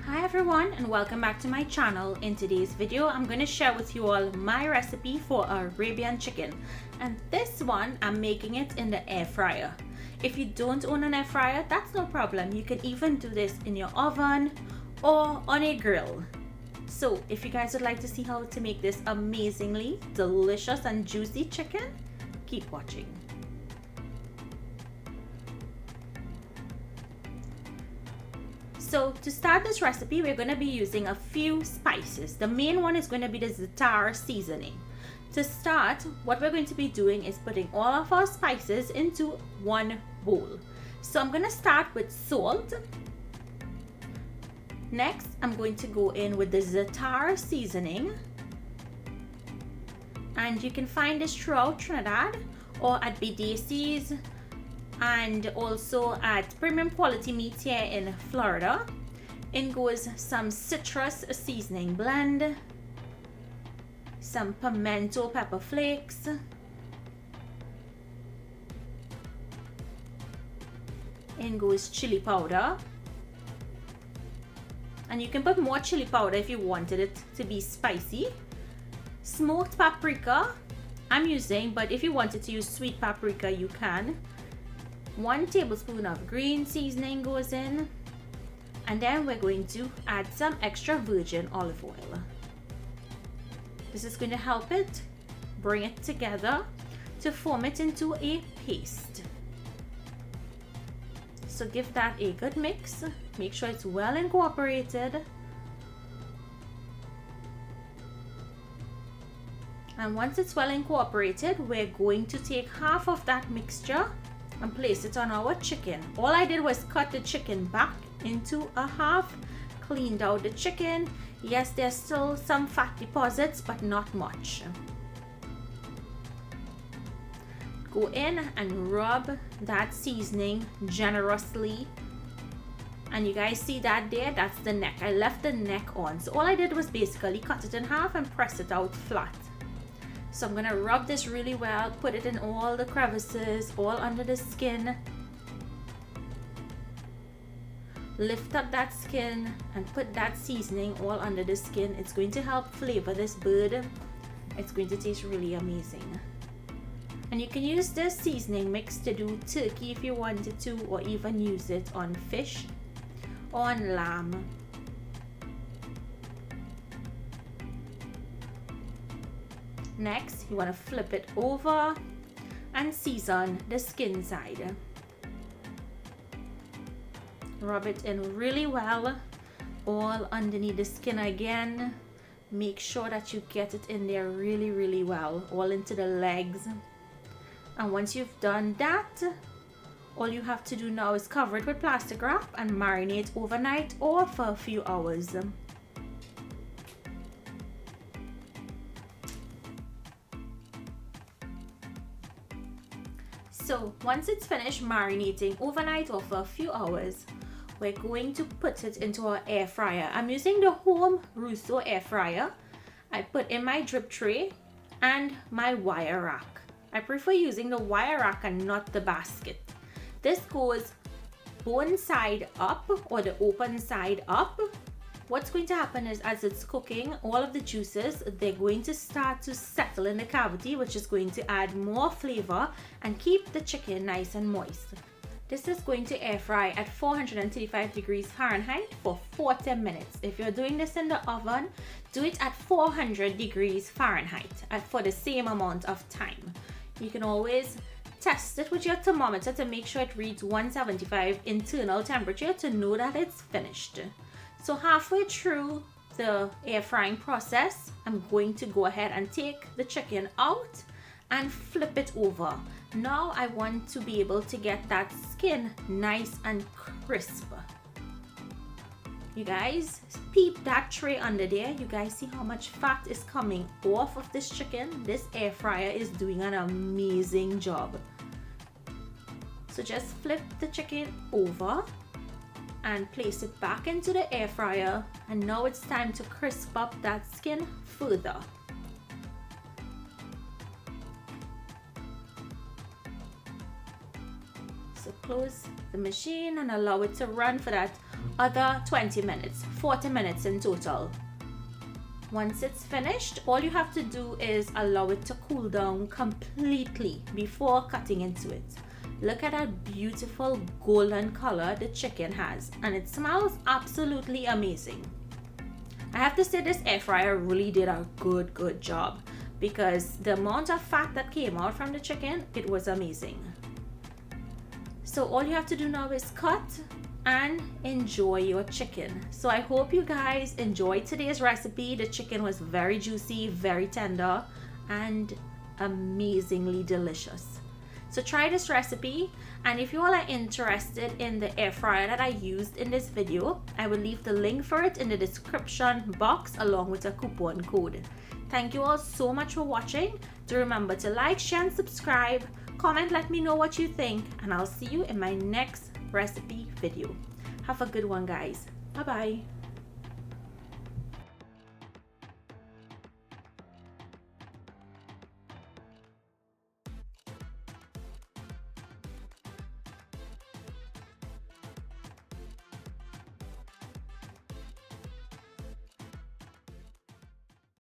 Hi everyone and welcome back to my channel. In today's video I'm going to share with you all my recipe for Arabian chicken, and this one I'm making it in the air fryer. If you don't own an air fryer, that's no problem. You can even do this in your oven or on a grill. So if you guys would like to see how to make this amazingly delicious and juicy chicken, keep watching. So to start this recipe, we're going to be using a few spices. The main one is going to be the zaatar seasoning. To start, what we're going to be doing is putting all of our spices into one bowl. So I'm going to start with salt. Next, I'm going to go in with the zaatar seasoning. And you can find this throughout Trinidad or at BDC's, and also at premium quality meat here in Florida. In goes some citrus seasoning blend, some pimento pepper flakes, in goes chili powder, and you can put more chili powder if you wanted it to be spicy. Smoked paprika I'm using, but if you wanted to use sweet paprika you can. 1 tablespoon of green seasoning goes in, and then we're going to add some extra virgin olive oil. This is going to help it bring it together to form it into a paste. So give that a good mix. Make sure it's well incorporated. And once it's well incorporated, we're going to take half of that mixture and place it on our chicken. All I did was cut the chicken back into a half, cleaned out the chicken. Yes, there's still some fat deposits, but not much. Go in and rub that seasoning generously. And you guys see that there? That's the neck. I left the neck on. So all I did was basically cut it in half and press it out flat. So I'm gonna rub this really well, put it in all the crevices, all under the skin. Lift up that skin and put that seasoning all under the skin. It's going to help flavor this bird. It's going to taste really amazing. And you can use this seasoning mix to do turkey if you wanted to, or even use it on fish or on lamb. Next, you want to flip it over and season the skin side. Rub it in really well, all underneath the skin again. Make sure that you get it in there really well, all into the legs. And once you've done that, all you have to do now is cover it with plastic wrap and marinate overnight or for a few hours. So once it's finished marinating overnight or for a few hours, we're going to put it into our air fryer. I'm using the home Russo air fryer. I put in my drip tray and my wire rack. I prefer using the wire rack and not the basket. This goes bone side up or the open side up. What's going to happen is, as it's cooking, all of the juices, they're going to start to settle in the cavity, which is going to add more flavor and keep the chicken nice and moist. This is going to air fry at 435 degrees Fahrenheit for 40 minutes. If you're doing this in the oven, do it at 400 degrees Fahrenheit for the same amount of time. You can always test it with your thermometer to make sure it reads 175 internal temperature to know that it's finished. So halfway through the air frying process, I'm going to go ahead and take the chicken out and flip it over. Now I want to be able to get that skin nice and crisp. You guys, peep that tray under there. You guys see how much fat is coming off of this chicken? This air fryer is doing an amazing job. So just flip the chicken over and place it back into the air fryer, and now it's time to crisp up that skin further. So close the machine and allow it to run for that other 20 minutes, 40 minutes in total. Once it's finished, all you have to do is allow it to cool down completely before cutting into it. Look at that beautiful golden color the chicken has, and it smells absolutely amazing. I have to say this air fryer really did a good job, because the amount of fat that came out from the chicken, it was amazing. So all you have to do now is cut and enjoy your chicken. So I hope you guys enjoyed today's recipe. The chicken was very juicy, very tender, and amazingly delicious. So try this recipe, and if you all are interested in the air fryer that I used in this video, I will leave the link for it in the description box along with a coupon code. Thank you all so much for watching. Do remember to like, share, and subscribe. Comment, let me know what you think, and I'll see you in my next recipe video. Have a good one, guys. Bye bye.